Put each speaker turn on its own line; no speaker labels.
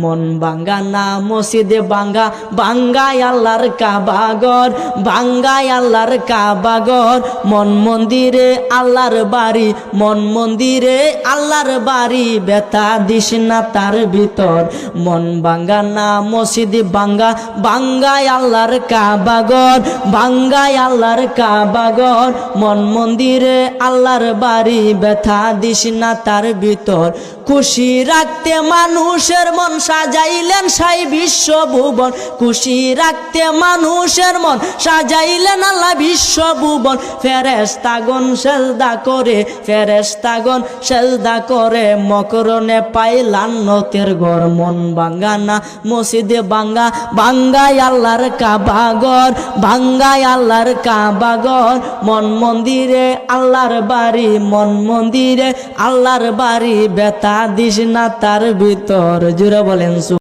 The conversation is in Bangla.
মন ভাঙ্গা না মসজিদে ভাঙ্গা, ভাঙ্গাই আল্লাহর কাবাগর, ভাঙ্গাই আল্লাহর কাবাগর। মন মন্দিরে আল্লাহর বাড়ি, মন মন্দিরে আল্লাহর বাড়ি, ব্যথা দিস না তার ভিতর। মন ভাঙ্গা না মসজিদে ভাঙ্গা, ভাঙ্গাই আল্লাহর কাবাগর, ভাঙ্গাই আল্লাহর কাবাগর। মন মন্দিরে আল্লাহর বাড়ি, ব্যথা দিস না তার ভিতর। খুশি রাখতে মানুষের মন সাজাইলেন সাই বিশ্বভুবন, খুশি রাখতে মানুষের মন সাজাইলেন আল্লাহ বিশ্বভুবন। ফেরেশতাগণ সেজদা করে, ফেরেশতাগণ সেজদা করে, মকরণে পাই লান্নতের ঘর। মন ভাঙ্গা না মসজিদে ভাঙ্গা, ভাঙ্গাই আল্লাহর কাবাগর, ভাঙ্গাই আল্লাহর কাবাগর। মন মন্দিরে আল্লাহর বাড়ি, মন মন্দিরে আল্লাহর বাড়ি, ব্যথা দিস না তার ভিতর। জুড়ে বলেন।